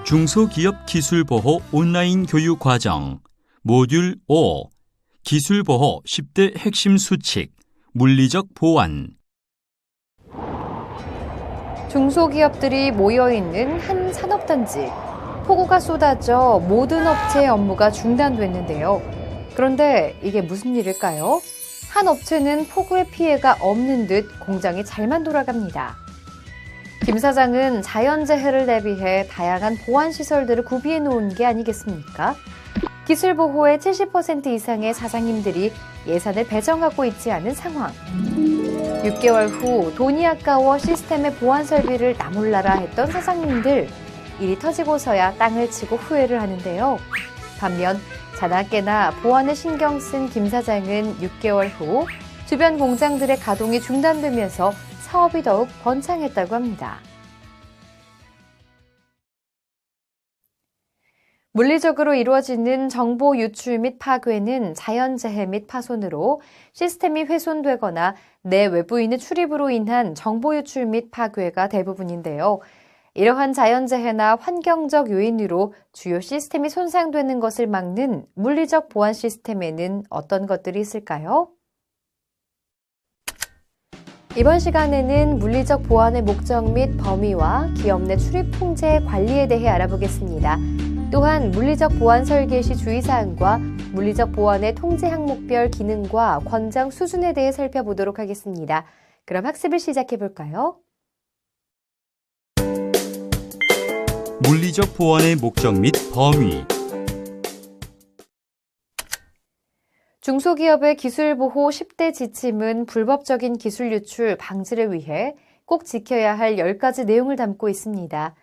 중소기업 기술보호 온라인 교육 과정 모듈 5 기술보호 10대 핵심 수칙 물리적 보완. 중소기업들이 모여있는 한 산업단지. 폭우가 쏟아져 모든 업체의 업무가 중단됐는데요. 그런데 이게 무슨 일일까요? 한 업체는 폭우의 피해가 없는 듯 공장이 잘만 돌아갑니다. 김 사장은 자연재해를 대비해 다양한 보안시설들을 구비해 놓은 게 아니겠습니까? 기술보호의 70% 이상의 사장님들이 예산을 배정하고 있지 않은 상황. 6개월 후 돈이 아까워 시스템의 보안 설비를 나몰라라 했던 사장님들. 일이 터지고서야 땅을 치고 후회를 하는데요. 반면 자나깨나 보안에 신경 쓴 김 사장은 6개월 후 주변 공장들의 가동이 중단되면서 사업이 더욱 번창했다고 합니다. 물리적으로 이루어지는 정보 유출 및 파괴는 자연재해 및 파손으로 시스템이 훼손되거나 내 외부인의 출입으로 인한 정보 유출 및 파괴가 대부분인데요. 이러한 자연재해나 환경적 요인으로 주요 시스템이 손상되는 것을 막는 물리적 보안 시스템에는 어떤 것들이 있을까요? 이번 시간에는 물리적 보안의 목적 및 범위와 기업 내 출입 통제 관리에 대해 알아보겠습니다. 또한 물리적 보안 설계 시 주의사항과 물리적 보안의 통제 항목별 기능과 권장 수준에 대해 살펴보도록 하겠습니다. 그럼 학습을 시작해 볼까요? 물리적 보안의 목적 및 범위. 중소기업의 기술보호 10대 지침은 불법적인 기술 유출 방지를 위해 꼭 지켜야 할 10가지 내용을 담고 있습니다.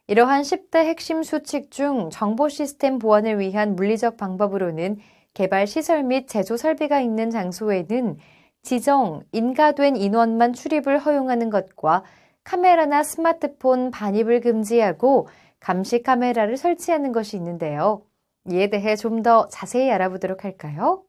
이러한 10대 핵심 수칙 중 정보 시스템 보안을 위한 물리적 방법으로는 개발 시설 및 제조 설비가 있는 장소에는 지정, 인가된 인원만 출입을 허용하는 것과 카메라나 스마트폰 반입을 금지하고 감시 카메라를 설치하는 것이 있는데요. 이에 대해 좀 더 자세히 알아보도록 할까요?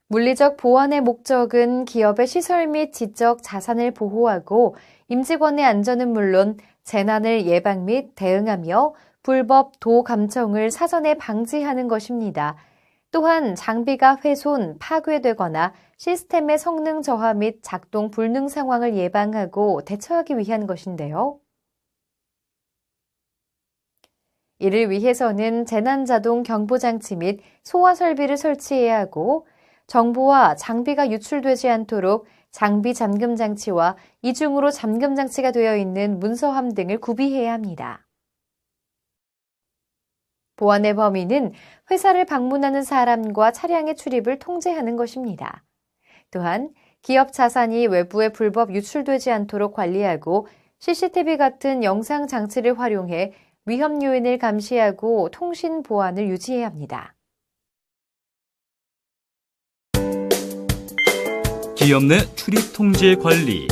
물리적 보안의 목적은 기업의 시설 및 지적 자산을 보호하고 임직원의 안전은 물론 재난을 예방 및 대응하며 불법 도 감청을 사전에 방지하는 것입니다. 또한 장비가 훼손, 파괴되거나 시스템의 성능 저하 및 작동 불능 상황을 예방하고 대처하기 위한 것인데요. 이를 위해서는 재난자동 경보장치 및 소화 설비를 설치해야 하고 정보와 장비가 유출되지 않도록 장비 잠금 장치와 이중으로 잠금 장치가 되어 있는 문서함 등을 구비해야 합니다. 보안의 범위는 회사를 방문하는 사람과 차량의 출입을 통제하는 것입니다. 또한 기업 자산이 외부에 불법 유출되지 않도록 관리하고 CCTV 같은 영상 장치를 활용해 위험 요인을 감시하고 통신 보안을 유지해야 합니다. 기업 내 출입 통제 관리.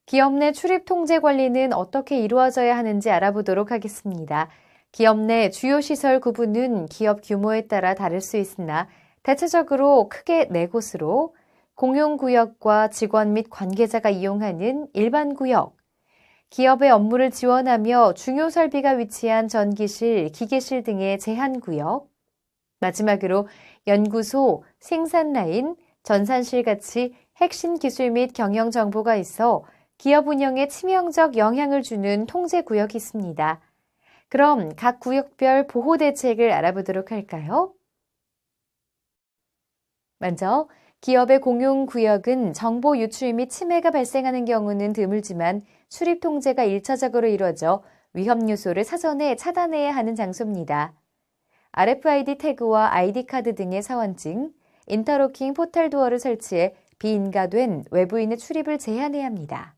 기업 내 출입 통제 관리는 어떻게 이루어져야 하는지 알아보도록 하겠습니다. 기업 내 주요 시설 구분은 기업 규모에 따라 다를 수 있으나 대체적으로 크게 4곳으로 공용구역과 직원 및 관계자가 이용하는 일반 구역, 기업의 업무를 지원하며 중요 설비가 위치한 전기실, 기계실 등의 제한구역, 마지막으로 연구소, 생산라인, 전산실 같이 핵심 기술 및 경영 정보가 있어 기업 운영에 치명적 영향을 주는 통제구역이 있습니다. 그럼 각 구역별 보호 대책을 알아보도록 할까요? 먼저 기업의 공용구역은 정보 유출 및 침해가 발생하는 경우는 드물지만 출입 통제가 1차적으로 이루어져 위험 요소를 사전에 차단해야 하는 장소입니다. RFID 태그와 ID카드 등의 사원증, 인터로킹 포탈 도어를 설치해 비인가된 외부인의 출입을 제한해야 합니다.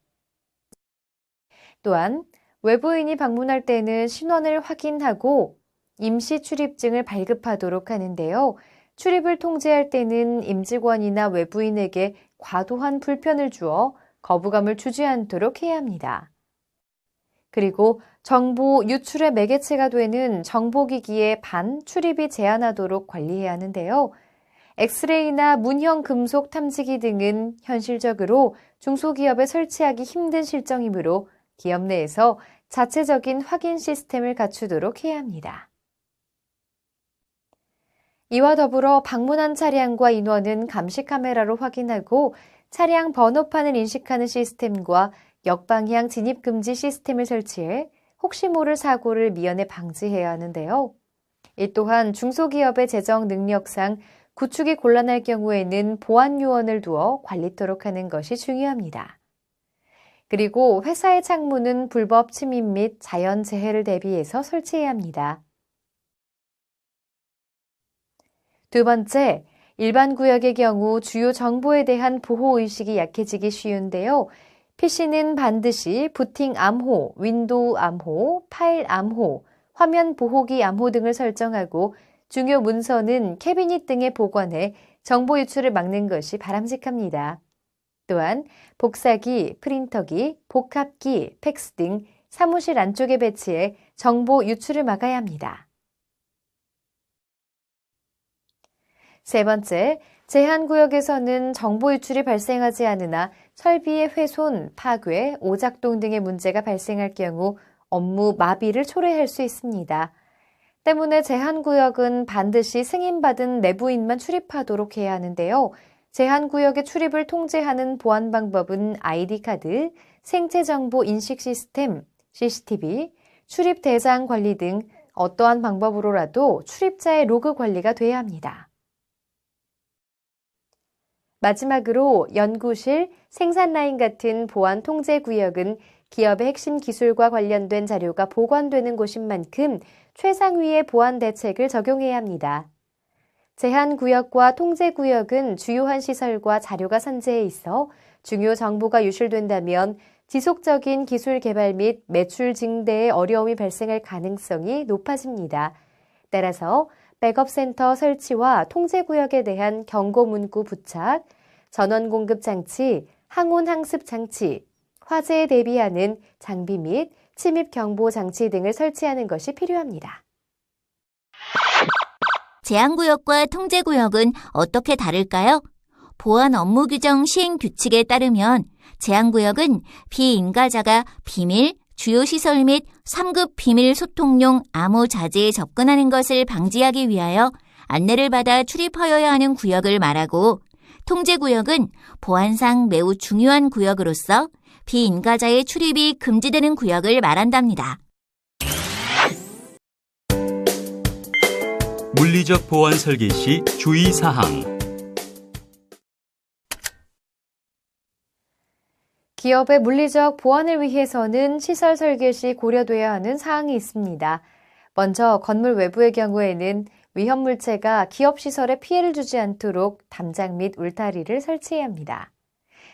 또한 외부인이 방문할 때는 신원을 확인하고 임시 출입증을 발급하도록 하는데요. 출입을 통제할 때는 임직원이나 외부인에게 과도한 불편을 주어 거부감을 주지 않도록 해야 합니다. 그리고 정보 유출의 매개체가 되는 정보기기의 출입이 제한하도록 관리해야 하는데요. 엑스레이나 문형 금속 탐지기 등은 현실적으로 중소기업에 설치하기 힘든 실정이므로 기업 내에서 자체적인 확인 시스템을 갖추도록 해야 합니다. 이와 더불어 방문한 차량과 인원은 감시 카메라로 확인하고 차량 번호판을 인식하는 시스템과 역방향 진입 금지 시스템을 설치해 혹시 모를 사고를 미연에 방지해야 하는데요. 이 또한 중소기업의 재정 능력상 구축이 곤란할 경우에는 보안 요원을 두어 관리토록 하는 것이 중요합니다. 그리고 회사의 창문은 불법 침입 및 자연재해를 대비해서 설치해야 합니다. 두 번째, 일반 구역의 경우 주요 정보에 대한 보호의식이 약해지기 쉬운데요. PC는 반드시 부팅 암호, 윈도우 암호, 파일 암호, 화면 보호기 암호 등을 설정하고 중요 문서는 캐비닛 등에 보관해 정보 유출을 막는 것이 바람직합니다. 또한 복사기, 프린터기, 복합기, 팩스 등 사무실 안쪽에 배치해 정보 유출을 막아야 합니다. 세 번째, 제한구역에서는 정보 유출이 발생하지 않으나 설비의 훼손, 파괴, 오작동 등의 문제가 발생할 경우 업무 마비를 초래할 수 있습니다. 때문에 제한구역은 반드시 승인받은 내부인만 출입하도록 해야 하는데요. 제한구역의 출입을 통제하는 보안 방법은 ID카드, 생체정보 인식 시스템, CCTV, 출입 대상 관리 등 어떠한 방법으로라도 출입자의 로그 관리가 돼야 합니다. 마지막으로 연구실, 생산라인 같은 보안 통제 구역은 기업의 핵심 기술과 관련된 자료가 보관되는 곳인 만큼 최상위의 보안 대책을 적용해야 합니다. 제한구역과 통제구역은 주요한 시설과 자료가 산재해 있어 중요 정보가 유출된다면 지속적인 기술 개발 및 매출 증대에 어려움이 발생할 가능성이 높아집니다. 따라서 백업센터 설치와 통제구역에 대한 경고 문구 부착, 전원 공급 장치, 항온 항습 장치, 화재에 대비하는 장비 및 침입 경보 장치 등을 설치하는 것이 필요합니다. 제한구역과 통제구역은 어떻게 다를까요? 보안 업무 규정 시행 규칙에 따르면 제한구역은 비인가자가 비밀, 주요 시설 및 3급 비밀 소통용 암호 자재에 접근하는 것을 방지하기 위하여 안내를 받아 출입하여야 하는 구역을 말하고, 통제구역은 보안상 매우 중요한 구역으로서 비인가자의 출입이 금지되는 구역을 말한답니다. 물리적 보안 설계 시 주의사항. 기업의 물리적 보안을 위해서는 시설 설계 시 고려돼야 하는 사항이 있습니다. 먼저 건물 외부의 경우에는 위험물체가 기업 시설에 피해를 주지 않도록 담장 및 울타리를 설치해야 합니다.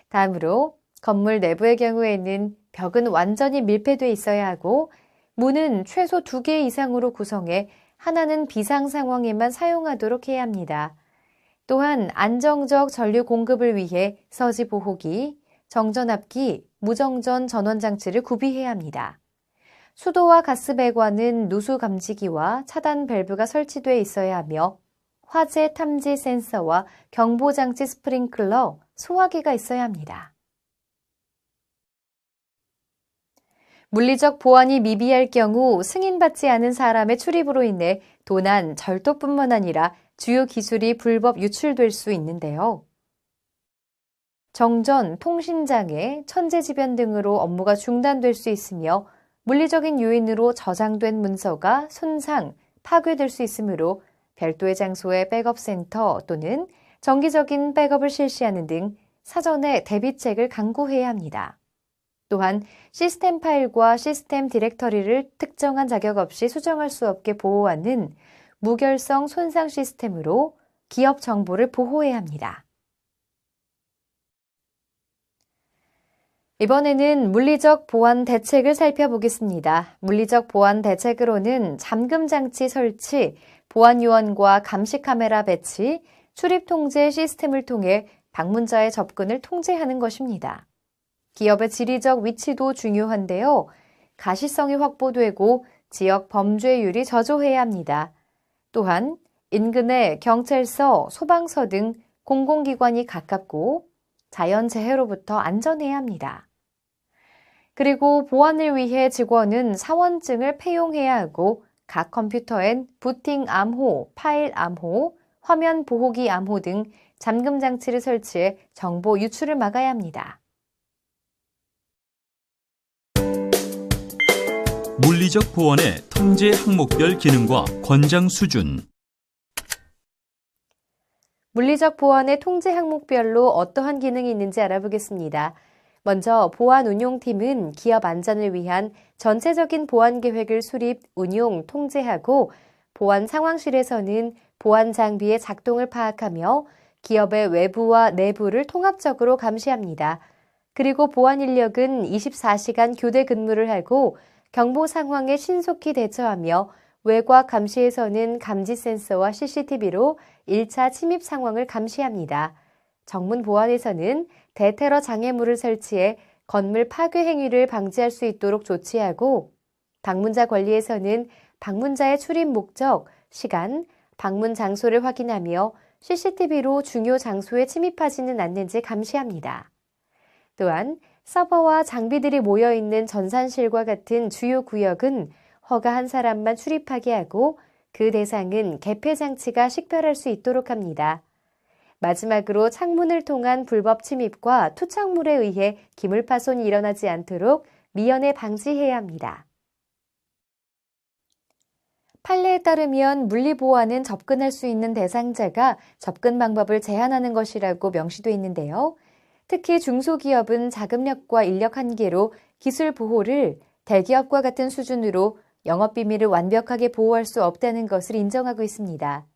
다음으로 건물 내부의 경우에는 벽은 완전히 밀폐돼 있어야 하고 문은 최소 2개 이상으로 구성해 하나는 비상 상황에만 사용하도록 해야 합니다. 또한 안정적 전류 공급을 위해 서지 보호기, 정전압기, 무정전 전원 장치를 구비해야 합니다. 수도와 가스 배관은 누수 감지기와 차단 밸브가 설치되어 있어야 하며 화재 탐지 센서와 경보 장치 스프링클러, 소화기가 있어야 합니다. 물리적 보안이 미비할 경우 승인받지 않은 사람의 출입으로 인해 도난, 절도뿐만 아니라 주요 기술이 불법 유출될 수 있는데요. 정전, 통신장애, 천재지변 등으로 업무가 중단될 수 있으며 물리적인 요인으로 저장된 문서가 손상, 파괴될 수 있으므로 별도의 장소의 백업센터 또는 정기적인 백업을 실시하는 등 사전에 대비책을 강구해야 합니다. 또한 시스템 파일과 시스템 디렉터리를 특정한 자격 없이 수정할 수 없게 보호하는 무결성 손상 시스템으로 기업 정보를 보호해야 합니다. 이번에는 물리적 보안 대책을 살펴보겠습니다. 물리적 보안 대책으로는 잠금 장치 설치, 보안 요원과 감시 카메라 배치, 출입 통제 시스템을 통해 방문자의 접근을 통제하는 것입니다. 기업의 지리적 위치도 중요한데요. 가시성이 확보되고 지역 범죄율이 저조해야 합니다. 또한 인근에 경찰서, 소방서 등 공공기관이 가깝고 자연재해로부터 안전해야 합니다. 그리고 보안을 위해 직원은 사원증을 폐용해야 하고 각 컴퓨터엔 부팅 암호, 파일 암호, 화면 보호기 암호 등 잠금 장치를 설치해 정보 유출을 막아야 합니다. 물리적 보안의 통제 항목별 기능과 권장 수준. 물리적 보안의 통제 항목별로 어떠한 기능이 있는지 알아보겠습니다. 먼저 보안 운용팀은 기업 안전을 위한 전체적인 보안 계획을 수립, 운용, 통제하고 보안 상황실에서는 보안 장비의 작동을 파악하며 기업의 외부와 내부를 통합적으로 감시합니다. 그리고 보안 인력은 24시간 교대 근무를 하고 경보 상황에 신속히 대처하며 외곽 감시에서는 감지 센서와 CCTV로 1차 침입 상황을 감시합니다. 정문 보안에서는 대테러 장애물을 설치해 건물 파괴 행위를 방지할 수 있도록 조치하고 방문자 관리에서는 방문자의 출입 목적, 시간, 방문 장소를 확인하며 CCTV로 중요 장소에 침입하지는 않는지 감시합니다. 또한 서버와 장비들이 모여있는 전산실과 같은 주요 구역은 허가한 사람만 출입하게 하고 그 대상은 개폐 장치가 식별할 수 있도록 합니다. 마지막으로 창문을 통한 불법 침입과 투척물에 의해 기물 파손이 일어나지 않도록 미연에 방지해야 합니다. 판례에 따르면 물리보안은 접근할 수 있는 대상자가 접근 방법을 제한하는 것이라고 명시되어 있는데요. 특히 중소기업은 자금력과 인력 한계로 기술 보호를 대기업과 같은 수준으로 영업비밀을 완벽하게 보호할 수 없다는 것을 인정하고 있습니다.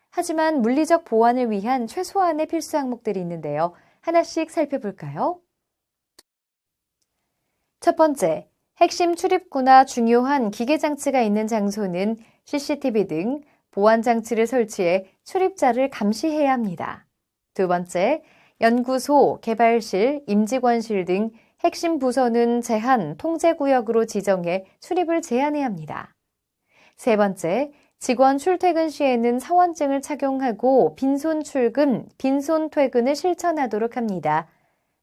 하지만 물리적 보안을 위한 최소한의 필수 항목들이 있는데요. 하나씩 살펴볼까요? 첫 번째, 핵심 출입구나 중요한 기계장치가 있는 장소는 CCTV 등 보안장치를 설치해 출입자를 감시해야 합니다. 두 번째, 연구소, 개발실, 임직원실 등 핵심 부서는 제한, 통제구역으로 지정해 출입을 제한해야 합니다. 세 번째, 직원 출퇴근 시에는 사원증을 착용하고 빈손 출근, 빈손 퇴근을 실천하도록 합니다.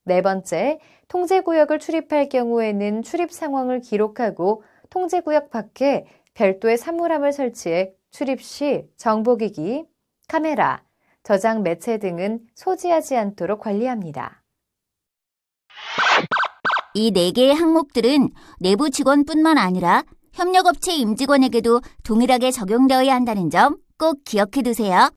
네 번째, 통제구역을 출입할 경우에는 출입 상황을 기록하고 통제구역 밖에 별도의 사물함을 설치해 출입 시 정보기기, 카메라, 저장 매체 등은 소지하지 않도록 관리합니다. 이 4개의 항목들은 내부 직원뿐만 아니라 협력업체 임직원에게도 동일하게 적용되어야 한다는 점 꼭 기억해 두세요.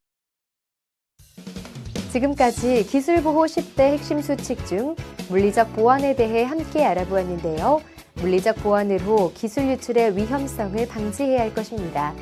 지금까지 기술보호 10대 핵심 수칙 중 물리적 보안에 대해 함께 알아보았는데요. 물리적 보안으로 기술 유출의 위험성을 방지해야 할 것입니다.